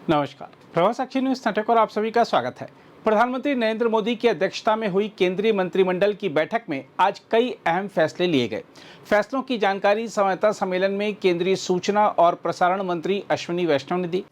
नमस्कार। प्रभात साक्षी news network और आप सभी का स्वागत है। प्रधानमंत्री नरेंद्र मोदी की अध्यक्षता में हुई केंद्रीय मंत्रिमंडल की बैठक में आज कई अहम फैसले लिए गए। फैसलों की जानकारी संवाददाता सम्मेलन में केंद्रीय सूचना और प्रसारण मंत्री अश्विनी वैष्णव ने दी।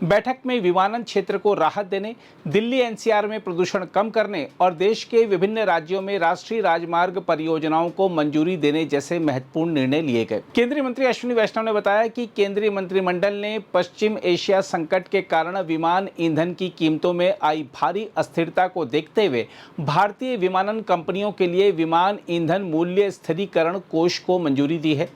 बैठक में विमानन क्षेत्र को राहत देने, दिल्ली एनसीआर में प्रदूषण कम करने और देश के विभिन्न राज्यों में राष्ट्रीय राजमार्ग परियोजनाओं को मंजूरी देने जैसे महत्वपूर्ण निर्णय लिए गए। केंद्रीय मंत्री अश्विनी वैष्णव ने बताया कि केंद्रीय मंत्रिमंडल ने पश्चिम एशिया संकट के कारण विमान ईंधन की कीमतों में आई भारी अस्थिरता को देखते हुए भारतीय विमानन कंपनियों के लिए विमान ईंधन मूल्य स्थिरीकरण कोष को मंजूरी दी है।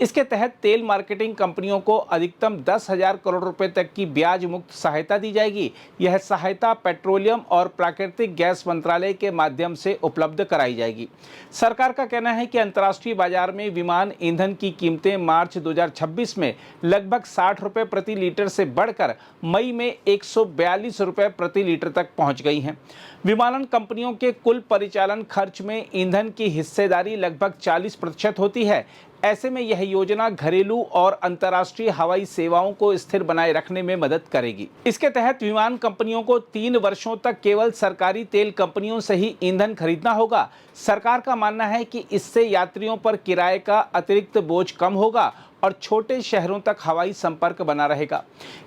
इसके तहत तेल मार्केटिंग कंपनियों को अधिकतम 10,000 करोड़ रुपए तक की ब्याज मुक्त सहायता दी जाएगी। यह सहायता पेट्रोलियम और प्राकृतिक गैस मंत्रालय के माध्यम से उपलब्ध कराई जाएगी। सरकार का कहना है कि अंतर्राष्ट्रीय बाजार में विमान ईंधन की कीमतें मार्च 2026 में लगभग 60 रुपए प्रति लीटर से बढ़कर मई में 142 रुपए प्रति लीटर तक पहुंच गई हैं। विमानन कंपनियों के कुल परिचालन खर्च में ईंधन की हिस्सेदारी लगभग 40% होती है। ऐसे में यह योजना घरेलू और अंतर्राष्ट्रीय हवाई सेवाओं को स्थिर बनाए रखने में मदद करेगी। इसके तहत विमान कंपनियों को 3 वर्षों तक केवल सरकारी तेल कंपनियों से ही ईंधन खरीदना होगा। सरकार का मानना है कि इससे यात्रियों पर किराए का अतिरिक्त बोझ कम होगा और छोटे शहरों तक हवाई संपर्क बना रहेगा।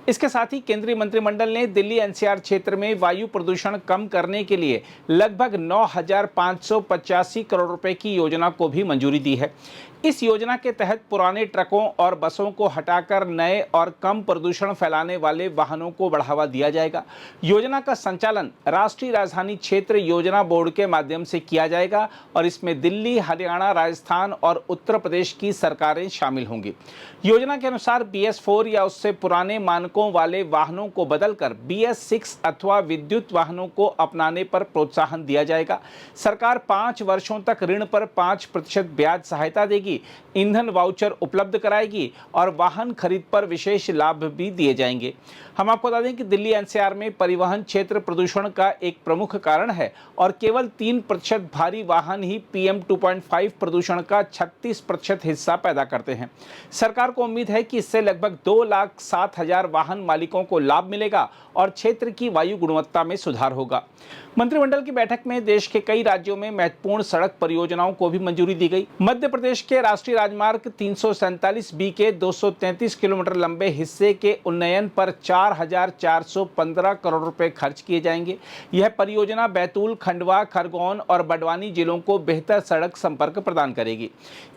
इसके साथ ही केंद्रीय मंत्रिमंडल ने दिल्ली एनसीआर क्षेत्र में वायु प्रदूषण कम करने के लिए लगभग 9,585 करोड़ रुपए की योजना को भी मंजूरी दी है। इस योजना के तहत पुराने ट्रकों और बसों को हटाकर नए और कम प्रदूषण फैलाने वाले वाहनों को बढ़ावा दिया जाएगा। योजना का संचालन राष्ट्रीय राजधानी क्षेत्र योजना बोर्ड के माध्यम से किया जाएगा और इसमें दिल्ली, हरियाणा, राजस्थान और उत्तर प्रदेश की सरकारें शामिल होंगी। योजना के अनुसार BS4 या उससे पुराने मानकों वाले वाहनों को बदलकर BS6 अथवा विद्युत वाहनों को अपनाने पर प्रोत्साहन दिया जाएगा। सरकार 5 वर्षों तक ऋण पर 5% ब्याज सहायता देगी, ईंधन वाउचर उपलब्ध कराएगी और वाहन खरीद पर विशेष लाभ भी दिए जाएंगे। हम आपको बता दें कि दिल्ली एनसीआर में परिवहन क्षेत्र प्रदूषण का एक प्रमुख कारण है और केवल 3% भारी वाहन ही PM 2.5 प्रदूषण का 36% हिस्सा पैदा करते हैं। सरकार को उम्मीद है कि इससे लगभग 2,07,000 वाहन मालिकों को लाभ मिलेगा और क्षेत्र की वायु गुणवत्ता में सुधार होगा। मंत्रिमंडल की बैठक में देश के कई राज्यों में महत्वपूर्ण सड़क परियोजनाओं को भी मंजूरी दी गई। मध्य प्रदेश के राष्ट्रीय राजमार्ग 347B के 233 किलोमीटर लंबे हिस्से के उन्नयन पर 4,415 करोड़ रुपए खर्च किए जाएंगे। यह परियोजना बैतूल, खंडवा, खरगोन और बड़वानी जिलों को बेहतर सड़क संपर्क प्रदान करेगी।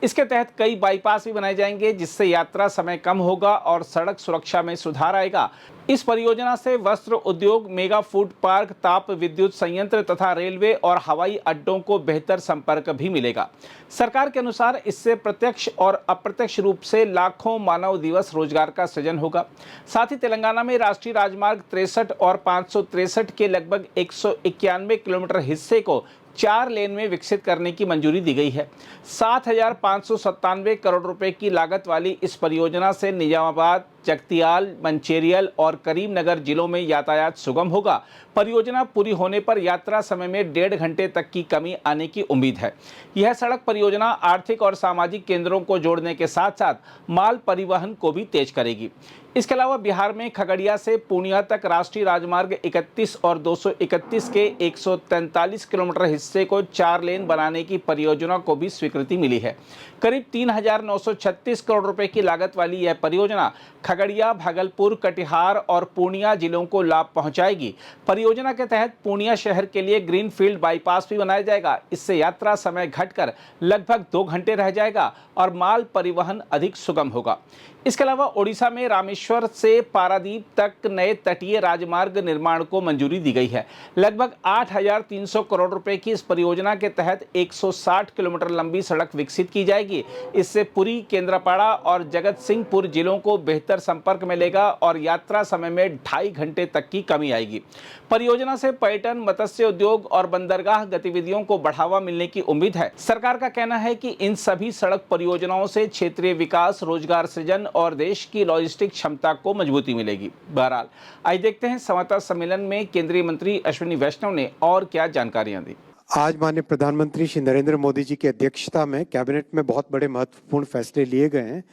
इसके तहत कई बाईपास भी बनाए जाएंगे जिससे यात्रा समय कम होगा और सड़क सुरक्षा में सुधार आएगा। इस परियोजना से वस्त्र उद्योग, मेगा फूड पार्क, ताप विद्युत संयंत्र तथा रेलवे और हवाई अड्डों को बेहतर संपर्क भी मिलेगा। सरकार के अनुसार इससे प्रत्यक्ष और अप्रत्यक्ष रूप से लाखों मानव दिवस रोजगार का सृजन होगा। साथ ही तेलंगाना में राष्ट्रीय राजमार्ग 63 और 563 के लगभग 191 किलोमीटर हिस्से को 4 लेन में विकसित करने की मंजूरी दी गई है। 7,597 करोड़ रुपए की लागत वाली इस परियोजना से निजामाबाद, जगतियाल, मंचेरियल और करीमनगर जिलों में यातायात सुगम होगा। परियोजना पूरी होने पर यात्रा समय में 1.5 घंटे तक की कमी आने की उम्मीद है। यह सड़क परियोजना आर्थिक और सामाजिक केंद्रों को जोड़ने के साथ साथ माल परिवहन को भी तेज करेगी। इसके अलावा बिहार में खगड़िया से पूर्णिया तक राष्ट्रीय राजमार्ग 31 और 231 के 143 किलोमीटर हिस्से को 4 लेन बनाने की परियोजना को भी स्वीकृति मिली है। करीब 3,936 करोड़ रुपए की लागत वाली यह परियोजना खगड़िया, भागलपुर, कटिहार और पूर्णिया जिलों को लाभ पहुंचाएगी। परियोजना के तहत पूर्णिया शहर के लिए ग्रीनफील्ड बाईपास भी बनाया जाएगा। इससे यात्रा समय घटकर लगभग 2 घंटे रह जाएगा और माल परिवहन अधिक सुगम होगा। इसके अलावा ओडिशा में रामेश्वर से पारादीप तक नए तटीय राजमार्ग निर्माण को मंजूरी दी गई है। लगभग 8,300 करोड़ रुपए की इस परियोजना के तहत 160 किलोमीटर लंबी सड़क विकसित की जाएगी। इससे पुरी, केंद्रापड़ा और जगत सिंहपुर जिलों को बेहतर संपर्क मिलेगा और यात्रा समय में 2.5 घंटे तक की कमी आएगी। परियोजना से पर्यटन, मत्स्य उद्योग और बंदरगाह गतिविधियों को बढ़ावा मिलने की उम्मीद है। सरकार का कहना है कि इन सभी सड़क परियोजनाओं से क्षेत्रीय विकास, रोजगार सृजन और देश की लॉजिस्टिक क्षमता को मजबूती मिलेगी। बहरहाल आज देखते हैं संवाददाता सम्मेलन में केंद्रीय मंत्री अश्विनी वैष्णव ने और क्या जानकारियां दी। आज माननीय प्रधानमंत्री श्री नरेंद्र मोदी जी की अध्यक्षता में कैबिनेट में बहुत बड़े महत्वपूर्ण फैसले लिए गए हैं,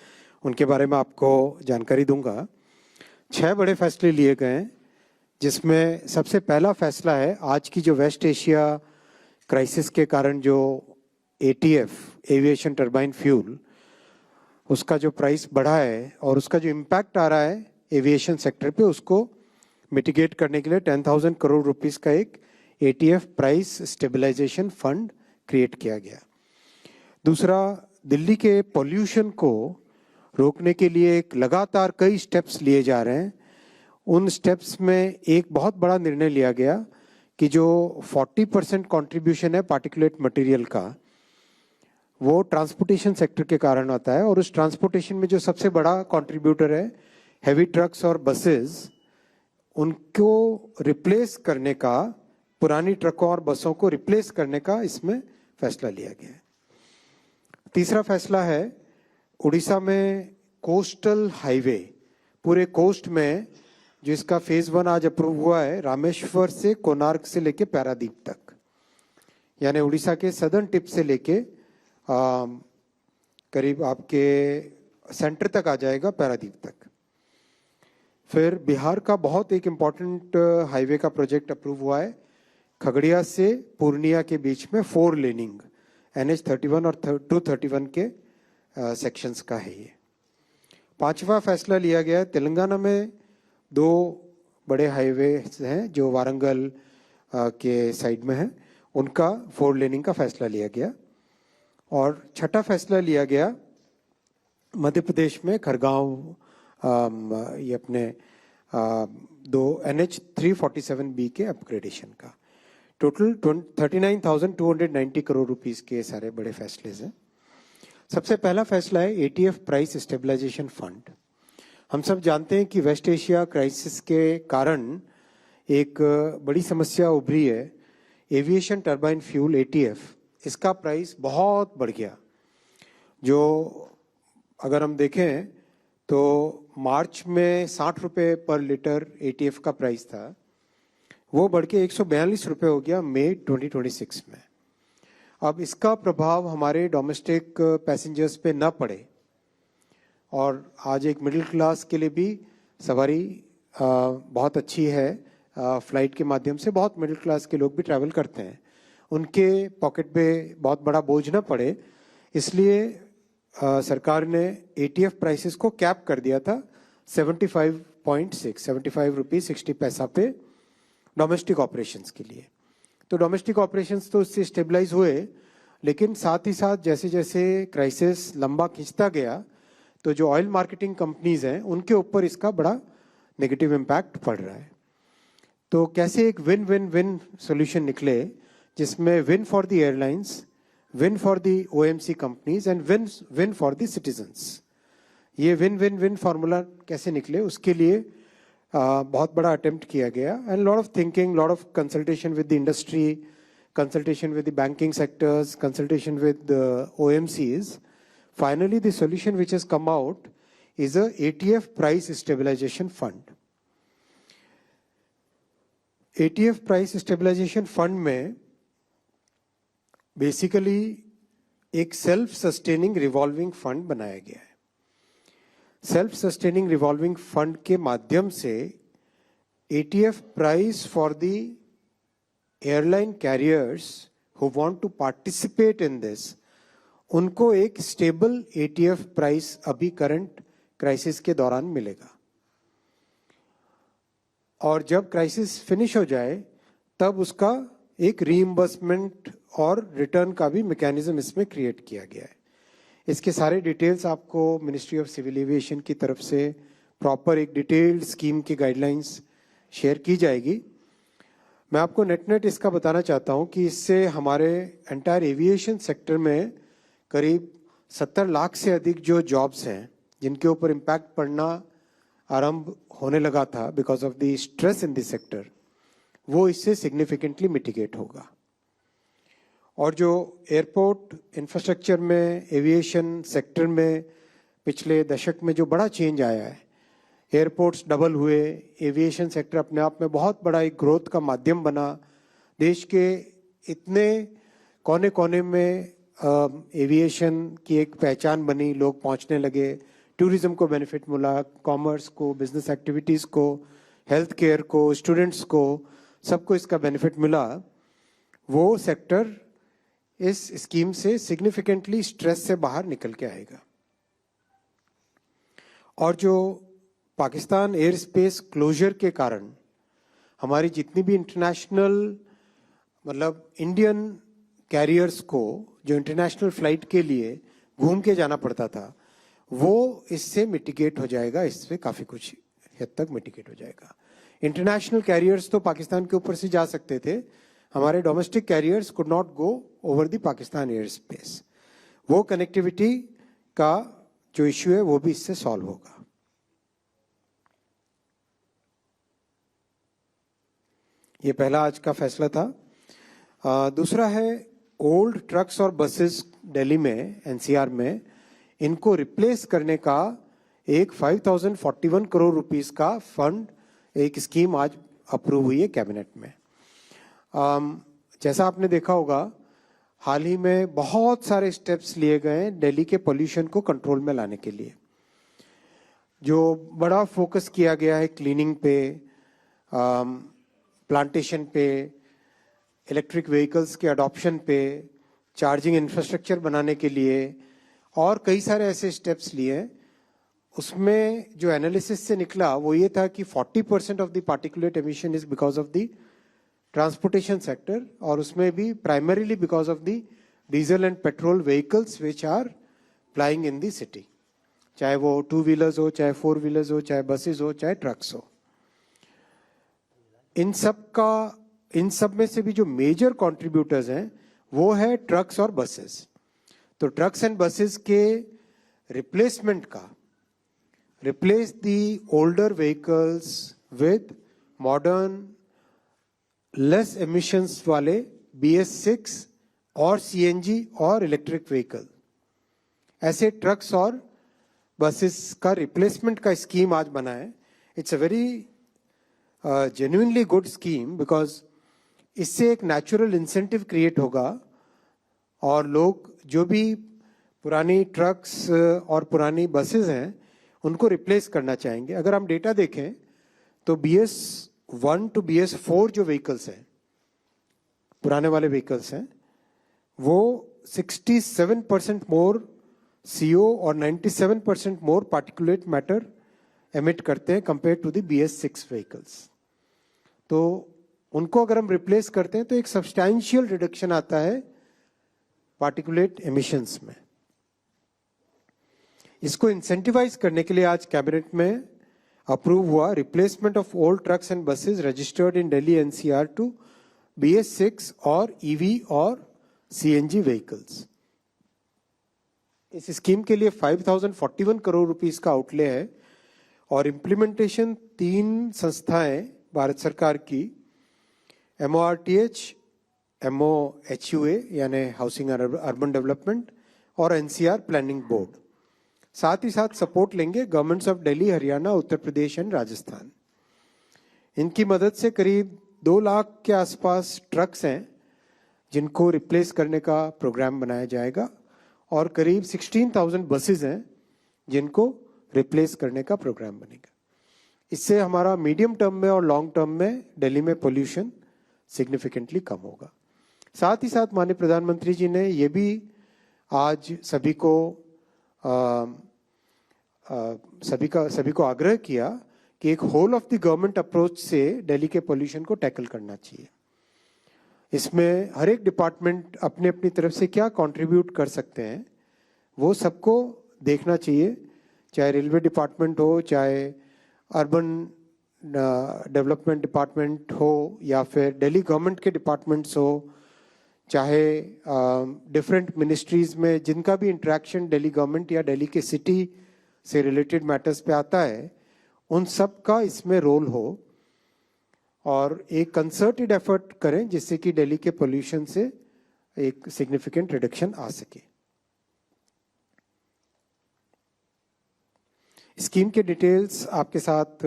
उनके बारे में आपको जानकारी दूंगा। 6 बड़े फैसले लिए गए हैं, जिसमें सबसे पहला फैसला है आज की जो वेस्ट एशिया क्राइसिस के कारण जो ATF एविएशन टर्बाइन फ्यूल उसका जो प्राइस बढ़ा है और उसका जो इम्पैक्ट आ रहा है एविएशन सेक्टर पे, उसको मिटिगेट करने के लिए 10,000 करोड़ रुपीस का एक ATF price stabilization fund create किया गया। दूसरा, दिल्ली के पोल्यूशन को रोकने के लिए एक लगातार कई स्टेप्स लिए जा रहे हैं। उन स्टेप्स में एक बहुत बड़ा निर्णय लिया गया कि जो 40% कंट्रीब्यूशन है पार्टिकुलेट मटेरियल का, वो ट्रांसपोर्टेशन सेक्टर के कारण आता है, और उस ट्रांसपोर्टेशन में जो सबसे बड़ा कंट्रीब्यूटर है हैवी ट्रक्स और बसेस, उनको रिप्लेस करने का, पुरानी ट्रकों और बसों को रिप्लेस करने का इसमें फैसला लिया गया है। तीसरा फैसला है उड़ीसा में कोस्टल हाईवे, पूरे कोस्ट में जो इसका फेज 1 आज अप्रूव हुआ है, रामेश्वर से कोणार्क से लेके पारादीप तक, यानी उड़ीसा के सदर्न टिप से लेके करीब आपके सेंटर तक आ जाएगा, पारादीप तक। फिर बिहार का बहुत एक इम्पॉर्टेंट हाईवे का प्रोजेक्ट अप्रूव हुआ है, खगड़िया से पूर्णिया के बीच में 4 लेनिंग NH31 और 231 के सेक्शंस का है ये। पांचवा फैसला लिया गया है तेलंगाना में 2 बड़े हाईवे हैं जो वारंगल के साइड में हैं, उनका 4 लेनिंग का फैसला लिया गया। और छठा फैसला लिया गया मध्य प्रदेश में खरगांव ये अपने 2 NH347B के अपग्रेडेशन का। टोटल 39,290 करोड़ रुपीस के सारे बड़े फैसले हैं। सबसे पहला फैसला है ATF प्राइस स्टेबलाइजेशन फंड। हम सब जानते हैं कि वेस्ट एशिया क्राइसिस के कारण एक बड़ी समस्या उभरी है, एविएशन टर्बाइन फ्यूल ATF, इसका प्राइस बहुत बढ़ गया। जो अगर हम देखें तो मार्च में 60 रुपये पर लीटर ATF का प्राइस था, वो बढ़ के 142 रुपये हो गया मई 2026 में। अब इसका प्रभाव हमारे डोमेस्टिक पैसेंजर्स पे न पड़े, और आज एक मिडिल क्लास के लिए भी सवारी बहुत अच्छी है, फ्लाइट के माध्यम से बहुत मिडिल क्लास के लोग भी ट्रैवल करते हैं, उनके पॉकेट पे बहुत बड़ा बोझ न पड़े, इसलिए सरकार ने ATF प्राइसेस को कैप कर दिया था 75 रुपीज 60 पैसा पे डोमेस्टिक ऑपरेशंस के लिए। तो डोमेस्टिक ऑपरेशंस तो इससे स्टेबलाइज हुए, लेकिन साथ ही साथ जैसे जैसे क्राइसिस लंबा खिंचता गया तो जो ऑयल मार्केटिंग कंपनीज हैं उनके ऊपर इसका बड़ा नेगेटिव इम्पैक्ट पड़ रहा है। तो कैसे एक विन विन विन सोल्यूशन निकले, जिसमें win for the airlines, win for the OMC companies and win for the citizens, ये विन विन विन फार्मूला कैसे निकले, उसके लिए बहुत बड़ा अटेम्प्ट किया गया। And lot of thinking, lot of consultation with the industry, consultation with the banking sectors, consultation with the OMCs. Finally, the solution which has come out is a ATF price stabilization fund. ATF price stabilization fund में basically एक self sustaining revolving fund बनाया गया है। Self sustaining revolving fund के माध्यम से ATF price for the airline carriers who want to participate in this, उनको एक स्टेबल ATF प्राइस अभी करंट क्राइसिस के दौरान मिलेगा, और जब क्राइसिस फिनिश हो जाए तब उसका एक रीइंबर्समेंट और रिटर्न का भी मैकेनिज्म इसमें क्रिएट किया गया है। इसके सारे डिटेल्स आपको मिनिस्ट्री ऑफ सिविल एविएशन की तरफ से प्रॉपर एक डिटेल्ड स्कीम की गाइडलाइंस शेयर की जाएगी। मैं आपको नेट इसका बताना चाहता हूं कि इससे हमारे एंटायर एविएशन सेक्टर में करीब 70 लाख से अधिक जो जॉब्स हैं जिनके ऊपर इम्पैक्ट पड़ना आरंभ होने लगा था because of the stress in this sector, वो इससे सिग्निफिकेंटली मिटिगेट होगा। और जो एयरपोर्ट इंफ्रास्ट्रक्चर में, एविएशन सेक्टर में पिछले दशक में जो बड़ा चेंज आया है, एयरपोर्ट्स डबल हुए, एविएशन सेक्टर अपने आप में बहुत बड़ा एक ग्रोथ का माध्यम बना, देश के इतने कोने कोने में एविएशन की एक पहचान बनी, लोग पहुंचने लगे, टूरिज्म को बेनिफिट मिला, कॉमर्स को, बिजनेस एक्टिविटीज को, हेल्थ केयर को, स्टूडेंट्स को, सबको इसका बेनिफिट मिला। वो सेक्टर इस स्कीम से सिग्निफिकेंटली स्ट्रेस से बाहर निकल के आएगा। और जो पाकिस्तान एयर स्पेस क्लोजर के कारण हमारी जितनी भी इंटरनेशनल मतलब इंडियन कैरियर्स को जो इंटरनेशनल फ्लाइट के लिए घूम के जाना पड़ता था, वो इससे मिटिगेट हो जाएगा, इससे काफी कुछ हद तक मिटिगेट हो जाएगा। इंटरनेशनल कैरियर्स तो पाकिस्तान के ऊपर से जा सकते थे, हमारे domestic carriers could not go over the Pakistan air space. वो कनेक्टिविटी का जो इश्यू है वो भी इससे सॉल्व होगा। ये पहला आज का फैसला था। दूसरा है ओल्ड ट्रक्स और बसेस दिल्ली में, एनसीआर में, इनको रिप्लेस करने का एक 5041 करोड़ रुपीस का फंड, एक स्कीम आज अप्रूव हुई है कैबिनेट में। जैसा आपने देखा होगा, हाल ही में बहुत सारे स्टेप्स लिए गए हैं दिल्ली के पोल्यूशन को कंट्रोल में लाने के लिए। जो बड़ा फोकस किया गया है क्लीनिंग पे, प्लांटेशन पे, इलेक्ट्रिक व्हीकल्स के अडॉप्शन पे, चार्जिंग इंफ्रास्ट्रक्चर बनाने के लिए, और कई सारे ऐसे स्टेप्स लिए। उसमें जो एनालिसिस से निकला वो ये था कि 40% of the particulate emission is because of the transportation sector, और उसमें भी primarily because of the diesel and petrol vehicles which are plying in the city, चाहे वो 2 व्हीलर्स हो, चाहे 4 व्हीलर्स हो, चाहे बसेस हो, चाहे ट्रक्स हो। इन सब में से भी जो मेजर कंट्रीब्यूटर्स हैं वो है ट्रक्स और बसेस। तो ट्रक्स एंड बसेस के रिप्लेसमेंट का, replace the older vehicles with modern less emissions वाले BS6 और CNG और इलेक्ट्रिक व्हीकल, ऐसे ट्रक्स और बसेस का रिप्लेसमेंट का स्कीम आज बना है। It's a very genuinely good scheme, because इससे एक नेचुरल इंसेंटिव क्रिएट होगा और लोग जो भी पुरानी ट्रक्स और पुरानी बसेस हैं उनको रिप्लेस करना चाहेंगे। अगर हम डेटा देखें तो BS1 to BS4 जो व्हीकल्स हैं, पुराने वाले व्हीकल्स हैं, वो 67% मोर CO और 97% मोर पार्टिकुलेट मैटर एमिट करते हैं compare to the BS6 vehicles. तो उनको अगर हम रिप्लेस करते हैं तो एक सब्सटैंशियल रिडक्शन आता है पार्टिकुलेट एमिशंस में। इसको इंसेंटिवाइज करने के लिए आज कैबिनेट में अप्रूव हुआ replacement of old trucks and buses registered in Delhi NCR to BS6 और EV और CNG व्हीकल्स। इस स्कीम के लिए 5041 करोड़ रुपीस का आउटले है और इम्प्लीमेंटेशन 3 संस्थाएं भारत सरकार की, MORTH, MOHUA यानी हाउसिंग एंड अर्बन डेवलपमेंट और NCR प्लानिंग बोर्ड, साथ ही साथ सपोर्ट लेंगे governments of Delhi, Haryana, Uttar Pradesh and Rajasthan. इनकी मदद से करीब 2 लाख के आसपास ट्रक्स हैं जिनको रिप्लेस करने का प्रोग्राम बनाया जाएगा और करीब 16,000 बसेस हैं जिनको रिप्लेस करने का प्रोग्राम बनेगा। इससे हमारा मीडियम टर्म में और लॉन्ग टर्म में दिल्ली में पोल्यूशन सिग्निफिकेंटली कम होगा। साथ ही साथ माननीय प्रधानमंत्री जी ने ये भी आज सभी को आग्रह किया कि एक whole of the government approach से दिल्ली के पोल्यूशन को टैकल करना चाहिए। इसमें हर एक डिपार्टमेंट अपने अपनी तरफ से क्या कंट्रीब्यूट कर सकते हैं वो सबको देखना चाहिए, चाहे रेलवे डिपार्टमेंट हो, चाहे अर्बन डेवलपमेंट डिपार्टमेंट हो, या फिर दिल्ली गवर्नमेंट के डिपार्टमेंट्स हो, चाहे डिफरेंट मिनिस्ट्रीज में जिनका भी इंटरेक्शन दिल्ली गवर्नमेंट या दिल्ली के सिटी से रिलेटेड मैटर्स पे आता है, उन सब का इसमें रोल हो और एक कंसर्टेड एफर्ट करें जिससे कि दिल्ली के पोल्यूशन से एक सिग्निफिकेंट रिडक्शन आ सके। स्कीम के डिटेल्स आपके साथ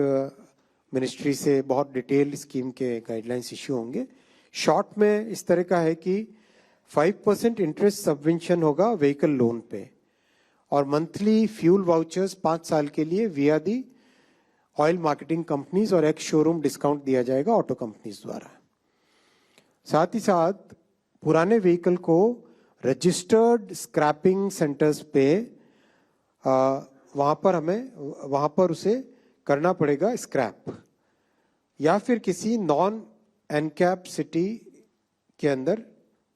मिनिस्ट्री से बहुत डिटेल्ड स्कीम के गाइडलाइंस इश्यू होंगे। शॉर्ट में इस तरह का है कि 5% इंटरेस्ट सबवेंशन होगा व्हीकल लोन पे, और मंथली फ्यूल वाउचर्स 5 साल के लिए विया दी ऑयल मार्केटिंग कंपनीज और एक्स शोरूम डिस्काउंट दिया जाएगा ऑटो कंपनीज द्वारा। साथ ही साथ पुराने व्हीकल को रजिस्टर्ड स्क्रैपिंग सेंटर्स पे वहां पर उसे करना पड़ेगा स्क्रैप, या फिर किसी नॉन एनकैप सिटी के अंदर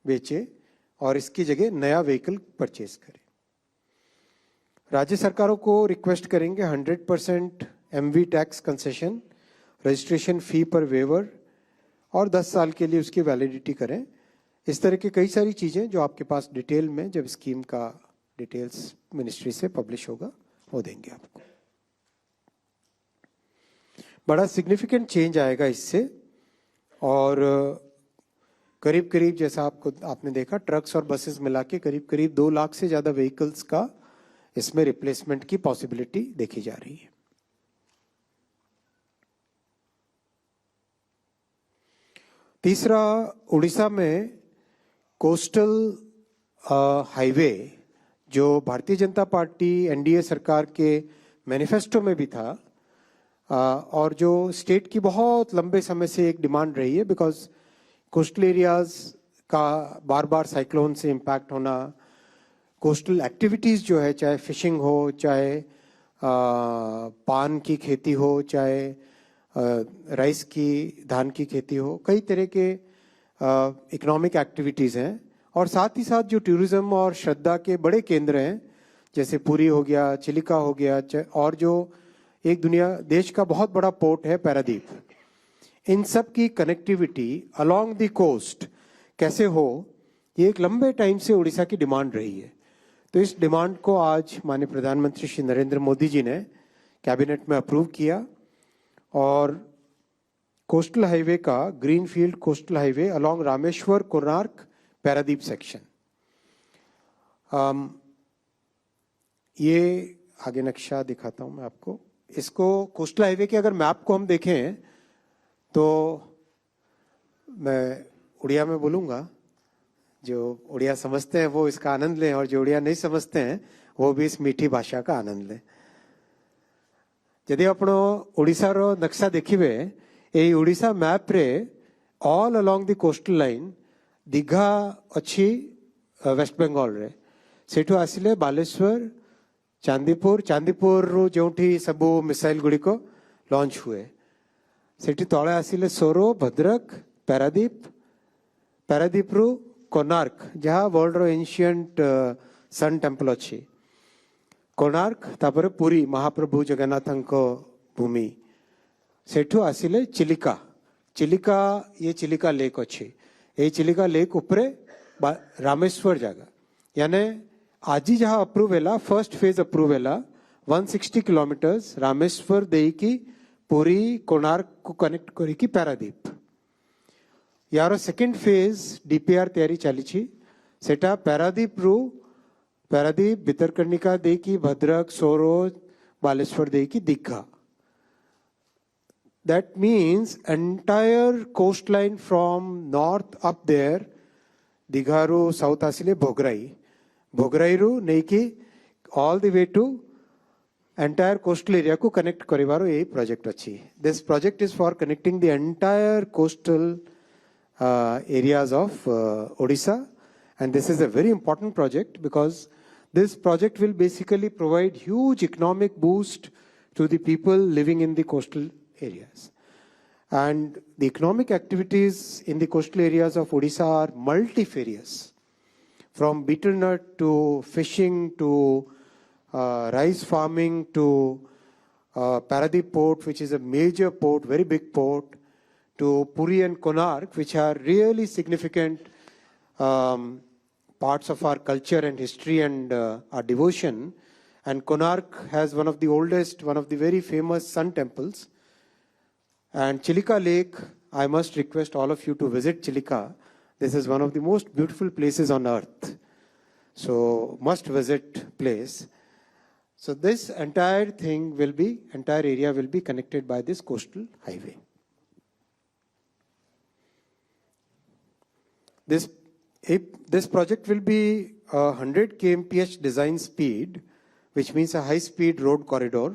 बेचे और इसकी जगह नया व्हीकल परचेज करें। राज्य सरकारों को रिक्वेस्ट करेंगे 100% MV tax concession, registration fee पर वेवर और 10 साल के लिए उसकी वैलिडिटी करें। इस तरह की कई सारी चीजें जो आपके पास डिटेल में जब स्कीम का डिटेल्स मिनिस्ट्री से पब्लिश होगा वो देंगे आपको। बड़ा सिग्निफिकेंट चेंज आएगा इससे, और करीब करीब जैसा आपने देखा ट्रक्स और बसेस मिला के करीब करीब 2 लाख से ज्यादा व्हीकल्स का इसमें रिप्लेसमेंट की पॉसिबिलिटी देखी जा रही है। तीसरा, उड़ीसा में कोस्टल हाईवे जो भारतीय जनता पार्टी एनडीए सरकार के मैनिफेस्टो में भी था, और जो स्टेट की बहुत लंबे समय से एक डिमांड रही है, बिकॉज कोस्टल एरियाज का बार बार साइक्लोन से इम्पैक्ट होना, कोस्टल एक्टिविटीज जो है, चाहे फिशिंग हो, चाहे पान की खेती हो, चाहे राइस की, धान की खेती हो, कई तरह के इकोनॉमिक एक्टिविटीज हैं। और साथ ही साथ जो टूरिज्म और श्रद्धा के बड़े केंद्र हैं, जैसे पुरी हो गया, चिलिका हो गया, और जो एक देश का बहुत बड़ा पोर्ट है पारादीप, इन सब की कनेक्टिविटी अलोंग द कोस्ट कैसे हो, ये एक लंबे टाइम से उड़ीसा की डिमांड रही है। तो इस डिमांड को आज माननीय प्रधानमंत्री श्री नरेंद्र मोदी जी ने कैबिनेट में अप्रूव किया, और कोस्टल हाईवे का greenfield coastal highway along Rameshwar Konark Paradip section, ये आगे नक्शा दिखाता हूं मैं आपको। इसको कोस्टल हाईवे के अगर मैप को हम देखें तो मैं उड़िया में बोलूंगा, जो उड़िया समझते हैं वो इसका आनंद लें, और जो उड़िया नहीं समझते हैं वो भी इस मीठी भाषा का आनंद लें। यदि आपण ओडिशा रो नक्शा देखिबे, ए ओडिशा मैप रे all along the coastal line Digha अच्छी वेस्ट बेंगल रे, सेठू आसिले बालेश्वर, चांदीपुर रू जोठी सबू मिसाइल गुड़ी को लॉन्च हुए, सेठी तले आसिले सोरो, भद्रक, पारादीप रू कोणार्क, जहाँ वर्ल्ड रो एंशिएंट सन टेम्पल अच्छी, कोणार्क, तापर पुरी महाप्रभु जगन्नाथंक भूमि, सेठू आसिले चिलिका, ये चिलिका लेक अच्छी, ये चिलिका लेक उपरे रामेश्वर जगह, यानी आज जहाँ अप्रूव है, फर्स्ट फेज अप्रूव है 160 किलोमीटर्स रामेश्वर दे की पुरी कोणार्क को कनेक्ट करी की पारादीप। यार सेकेंड फेज डीपीआर तैयारी चली, सेटा पारादीप भितरकनिका दे की भद्रक, सोरो, बालेश्वर दे की Digha. That means entire coastline from north up there, Digharu, south asile Bhogarairu, Neiki, all the way to entire coastal area ko connect karivaru a project achi. This project is for connecting the entire coastal areas of Odisha, and this is a very important project because this project will basically provide huge economic boost to the people living in the coastal areas. And the economic activities in the coastal areas of Odisha are multifarious, from betel nut to fishing to rice farming to Paradip port, which is a major port, very big port, to Puri and Konark, which are really significant parts of our culture and history and our devotion. And Konark has one of the oldest, one of the very famous sun temples. And Chilika Lake, I must request all of you to visit Chilika. This is one of the most beautiful places on earth. So must visit place. So this entire area will be connected by this coastal highway. This this project will be a 100 kmph design speed, which means a high speed road corridor,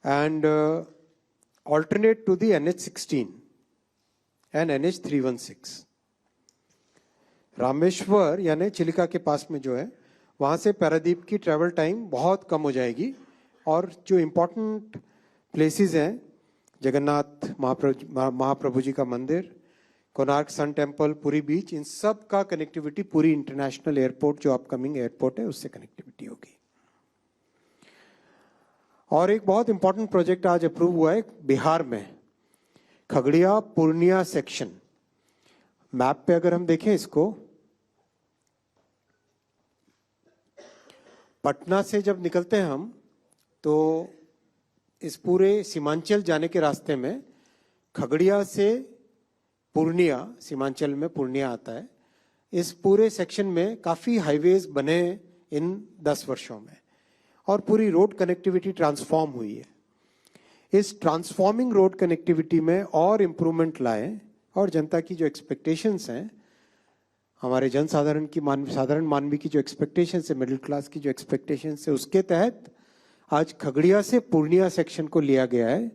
and alternate to the NH16 and NH316. Rameshwar यानी चिलिका के पास में जो है वहाँ से पारादीप की travel time बहुत कम हो जाएगी, और जो इम्पोर्टेंट प्लेसेस हैं, जगन्नाथ महाप्रभु जी का मंदिर, कोणार्क सन टेम्पल, पुरी बीच, इन सब का कनेक्टिविटी पूरी इंटरनेशनल एयरपोर्ट जो अपकमिंग एयरपोर्ट है उससे कनेक्टिविटी होगी। और एक बहुत इंपॉर्टेंट प्रोजेक्ट आज अप्रूव हुआ है बिहार में, खगड़िया पूर्णिया सेक्शन। मैप पे अगर हम देखें इसको, पटना से जब निकलते हैं हम तो इस पूरे सीमांचल जाने के रास्ते में खगड़िया से पूर्णिया, सीमांचल में पूर्णिया आता है, इस पूरे सेक्शन में काफी हाईवेज बने इन 10 वर्षों में, और पूरी रोड कनेक्टिविटी ट्रांसफॉर्म हुई है। इस ट्रांसफॉर्मिंग रोड कनेक्टिविटी में और इम्प्रूवमेंट लाए, और जनता की जो एक्सपेक्टेशंस हैं, हमारे जनसाधारण की साधारण मानवी की जो एक्सपेक्टेशंस है, मिडिल क्लास की जो एक्सपेक्टेशंस है, उसके तहत आज खगड़िया से पूर्णिया सेक्शन को लिया गया है।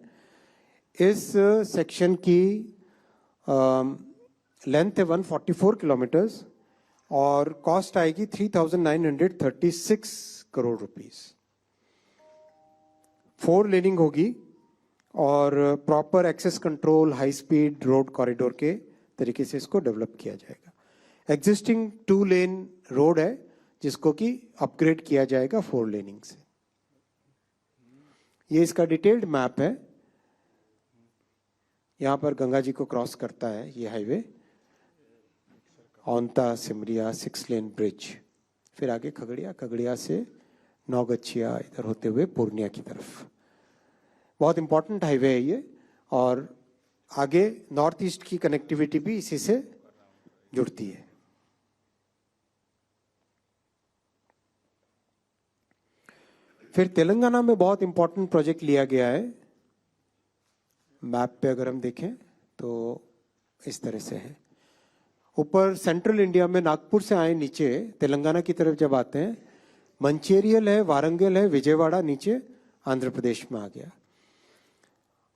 इस सेक्शन की लेंथ है 144 किलोमीटर्स और कॉस्ट आएगी 3,936 करोड़ रुपीस। 4 लेनिंग होगी और proper access control, high speed road corridor के तरीके से इसको डेवलप किया जाएगा। एग्जिस्टिंग 2 लेन रोड है जिसको कि अपग्रेड किया जाएगा 4 लेनिंग से। ये इसका डिटेल्ड मैप है। यहाँ पर गंगा जी को क्रॉस करता है ये हाईवे, औंता सिमरिया 6 लेन ब्रिज, फिर आगे खगड़िया, खगड़िया से नौगछिया इधर होते हुए पूर्णिया की तरफ। बहुत इंपॉर्टेंट हाईवे है ये, और आगे नॉर्थ ईस्ट की कनेक्टिविटी भी इसी से जुड़ती है। फिर तेलंगाना में बहुत इंपॉर्टेंट प्रोजेक्ट लिया गया है। मैप पे अगर हम देखें तो इस तरह से है। ऊपर सेंट्रल इंडिया में नागपुर से आए, नीचे तेलंगाना की तरफ जब आते हैं, मंचेरियल है, वारंगल है, विजयवाड़ा नीचे आंध्र प्रदेश में आ गया।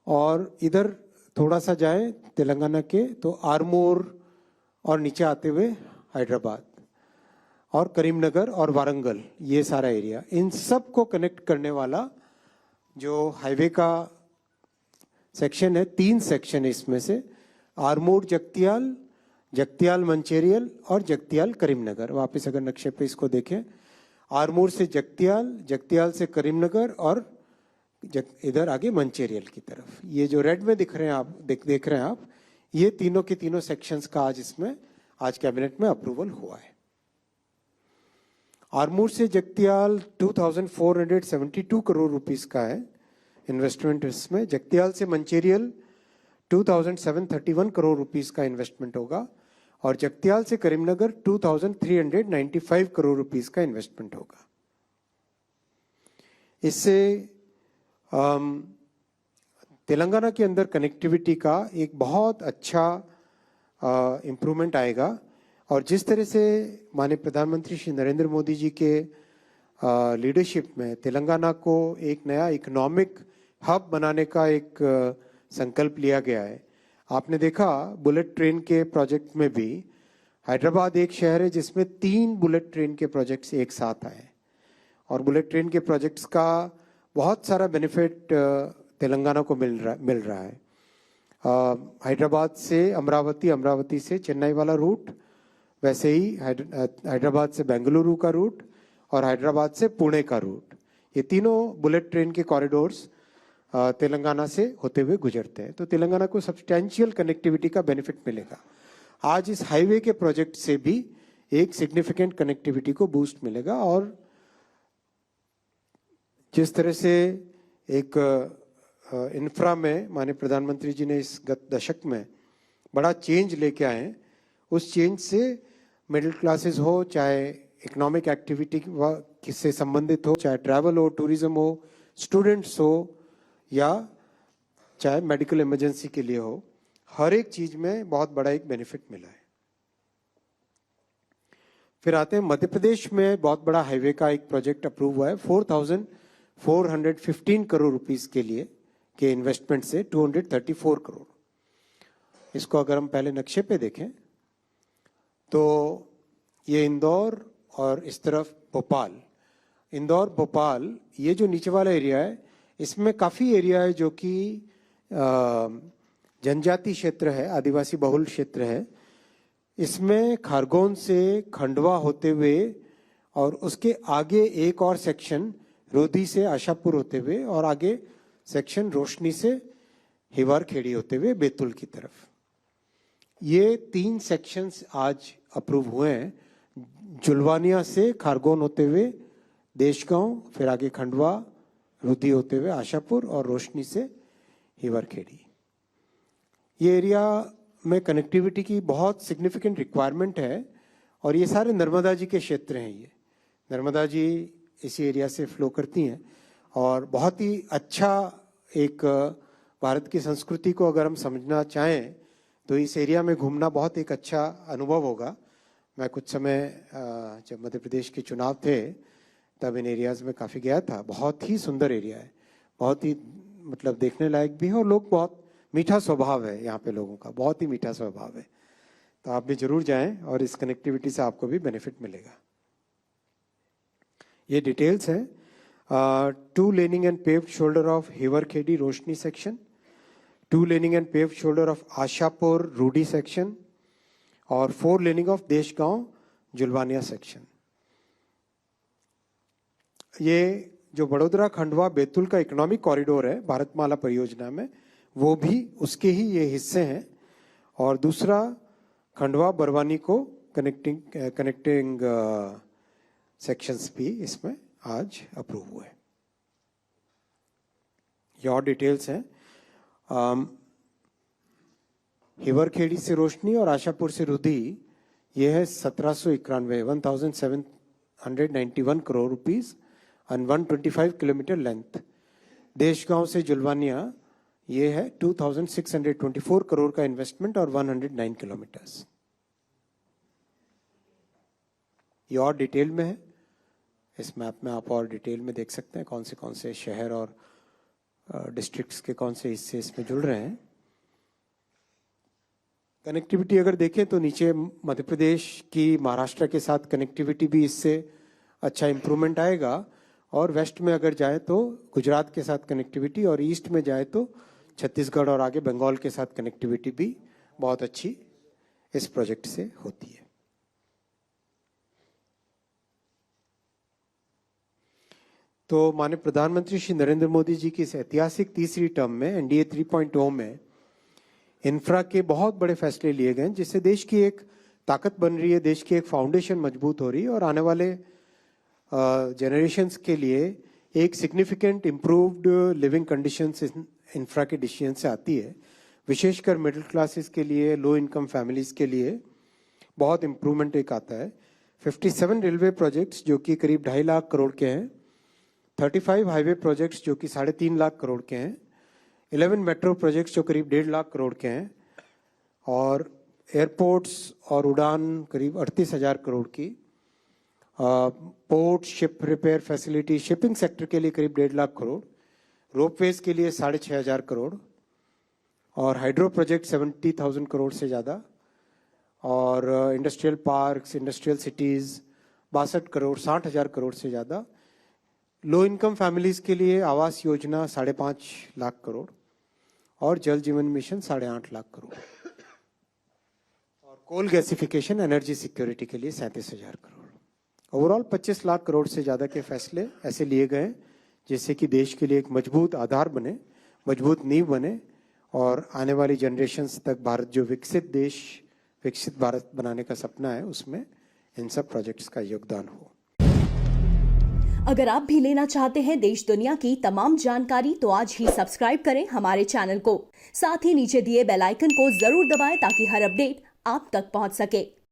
और इधर थोड़ा सा जाए तेलंगाना के तो आरमोर और नीचे आते हुए हैदराबाद और करीमनगर और वारंगल, ये सारा एरिया, इन सब को कनेक्ट करने वाला जो हाईवे का सेक्शन है, 3 सेक्शन है इसमें से, आरमोर जगतियाल, जगतियाल मंचेरियल और जगतियाल करीमनगर। वापस अगर नक्शे पे इसको देखें, आरमोर से जगतियाल, जगतियाल से करीमनगर और इधर आगे मंचेरियल की तरफ। ये जो रेड में दिख रहे हैं आप, देख रहे हैं आप, ये तीनों के तीनों सेक्शंस का आज कैबिनेट में अप्रूवल हुआ है। आरमोर से जगतियाल 2,472 करोड़ रुपीस का है इन्वेस्टमेंट इसमें। जगतियाल से मंचेरियल 2,731 करोड़ रुपीस का इन्वेस्टमेंट होगा, और जगतियाल से करीमनगर 2,395 करोड़ रुपीस का इन्वेस्टमेंट होगा। इससे तेलंगाना के अंदर कनेक्टिविटी का एक बहुत अच्छा इम्प्रूवमेंट आएगा। और जिस तरह से माननीय प्रधानमंत्री श्री नरेंद्र मोदी जी के लीडरशिप में तेलंगाना को एक नया इकोनॉमिक हब बनाने का एक संकल्प लिया गया है। आपने देखा बुलेट ट्रेन के प्रोजेक्ट में भी हैदराबाद एक शहर है जिसमें 3 बुलेट ट्रेन के प्रोजेक्ट्स एक साथ आए, और बुलेट ट्रेन के प्रोजेक्ट्स का बहुत सारा बेनिफिट तेलंगाना को मिल रहा है। हैदराबाद से अमरावती, अमरावती से चेन्नई वाला रूट, वैसे ही हैदराबाद से बेंगलुरु का रूट और हैदराबाद से पुणे का रूट, ये तीनों बुलेट ट्रेन के कॉरिडोर्स तेलंगाना से होते हुए गुजरते हैं। तो तेलंगाना को सब्सटैंशियल कनेक्टिविटी का बेनिफिट मिलेगा। आज इस हाईवे के प्रोजेक्ट से भी एक सिग्निफिकेंट कनेक्टिविटी को बूस्ट मिलेगा। और जिस तरह से एक इंफ्रा में माननीय प्रधानमंत्री जी ने इस गत दशक में बड़ा चेंज लेके आए हैं, उस चेंज से मिडिल क्लासेस हो, चाहे इकोनॉमिक एक्टिविटी से संबंधित हो, चाहे ट्रैवल हो, टूरिज्म हो, स्टूडेंट्स हो, या चाहे मेडिकल इमरजेंसी के लिए हो, हर एक चीज में बहुत बड़ा एक बेनिफिट मिला है। फिर आते हैं मध्य प्रदेश में बहुत बड़ा हाईवे का एक प्रोजेक्ट अप्रूव हुआ है 4,415 करोड़ रुपीस के लिए के इन्वेस्टमेंट से 234 करोड़। इसको अगर हम पहले नक्शे पे देखें तो ये इंदौर और इस तरफ भोपाल, इंदौर भोपाल ये जो नीचे वाला एरिया है इसमें काफ़ी एरिया है जो कि जनजाति क्षेत्र है, आदिवासी बहुल क्षेत्र है। इसमें खारगोन से खंडवा होते हुए और उसके आगे एक और सेक्शन रोधी से आशापुर होते हुए और आगे सेक्शन रोशनी से हिवार खेड़ी होते हुए बैतूल की तरफ, ये 3 सेक्शंस आज अप्रूव हुए हैं। जुलवानिया से खारगोन होते हुए देशगांव, फिर आगे खंडवा रुधी होते हुए आशापुर और रोशनी से हिवार खेड़ी। ये एरिया में कनेक्टिविटी की बहुत सिग्निफिकेंट रिक्वायरमेंट है और ये सारे नर्मदा जी के क्षेत्र हैं। ये नर्मदा जी इसी एरिया से फ्लो करती हैं और बहुत ही अच्छा एक भारत की संस्कृति को अगर हम समझना चाहें तो इस एरिया में घूमना बहुत एक अच्छा अनुभव होगा। मैं कुछ समय जब मध्य प्रदेश के चुनाव थे तब इन एरियाज में काफ़ी गया था। बहुत ही सुंदर एरिया है, बहुत ही मतलब देखने लायक भी है और लोग बहुत मीठा स्वभाव है यहाँ पे लोगों का, बहुत ही मीठा स्वभाव है। तो आप भी जरूर जाएं और इस कनेक्टिविटी से आपको भी बेनिफिट मिलेगा। ये डिटेल्स है 2 laning and paved shoulder of Hiwar Kheri Roshni section, 2 laning and paved shoulder of Ashapur Rudi section और 4 laning of Deshgaon Julwania section. ये जो बड़ोदरा खंडवा बैतूल का इकोनॉमिक कॉरिडोर है भारतमाला परियोजना में, वो भी उसके ही ये हिस्से हैं। और दूसरा खंडवा बरवानी को कनेक्टिंग सेक्शंस भी इसमें आज अप्रूव हुए। ये और डिटेल्स हैं हिवर खेड़ी से रोशनी और आशापुर से रुधी, ये है 1791 करोड़ रुपीस और 125 किलोमीटर लेंथ। देशगांव से जुलवानिया ये है 2624 करोड़ का इन्वेस्टमेंट और 109 किलोमीटर्स। ये और डिटेल में है, इस मैप में आप और डिटेल में देख सकते हैं कौन से शहर और डिस्ट्रिक्ट्स के कौन से हिस्से इसमें जुड़ रहे हैं। कनेक्टिविटी अगर देखें तो नीचे मध्य प्रदेश की महाराष्ट्र के साथ कनेक्टिविटी भी इससे अच्छा इंप्रूवमेंट आएगा और वेस्ट में अगर जाए तो गुजरात के साथ कनेक्टिविटी और ईस्ट में जाए तो छत्तीसगढ़ और आगे बंगाल के साथ कनेक्टिविटी भी बहुत अच्छी इस प्रोजेक्ट से होती है। तो माननीय प्रधानमंत्री श्री नरेंद्र मोदी जी की इस ऐतिहासिक तीसरी टर्म में एनडीए 3.0 में इंफ्रा के बहुत बड़े फैसले लिए गए जिससे देश की एक ताकत बन रही है, देश की एक फाउंडेशन मजबूत हो रही है और आने वाले जनरेशन्स के लिए एक significant improved living conditions infra के डिसीजन से आती है। विशेषकर मिडिल क्लासेस के लिए, लो इनकम फैमिलीज के लिए बहुत इम्प्रूवमेंट एक आता है। 57 रेलवे प्रोजेक्ट्स जो कि करीब 2.5 लाख करोड़ के हैं, 35 हाईवे प्रोजेक्ट्स जो कि 3.5 लाख करोड़ के हैं, 11 मेट्रो प्रोजेक्ट्स जो करीब 1.5 लाख करोड़ के हैं और एयरपोर्ट्स और उड़ान करीब 38,000 करोड़ की, port ship repair facility shipping sector के लिए करीब 1.5 लाख करोड़, रोपवेज के लिए 6,500 करोड़ और हाइड्रो प्रोजेक्ट 70,000 करोड़ से ज़्यादा और industrial parks, industrial cities 62 crore, 60,000 crore से ज़्यादा। लो इनकम फैमिलीज के लिए आवास योजना 5.5 लाख करोड़ और जल जीवन मिशन 8.5 लाख करोड़ और कोल गैसिफिकेशन एनर्जी सिक्योरिटी के लिए 37,000 करोड़। ओवरऑल 25 लाख करोड़ से ज़्यादा के फैसले ऐसे लिए गए जिससे कि देश के लिए एक मजबूत आधार बने, मजबूत नींव बने और आने वाली जनरेशन्स तक भारत जो विकसित देश, विकसित भारत बनाने का सपना है उसमें इन सब प्रोजेक्ट्स का योगदान हो। अगर आप भी लेना चाहते हैं देश दुनिया की तमाम जानकारी तो आज ही सब्सक्राइब करें हमारे चैनल को। साथ ही नीचे दिए बेल आइकन को जरूर दबाएं ताकि हर अपडेट आप तक पहुंच सके।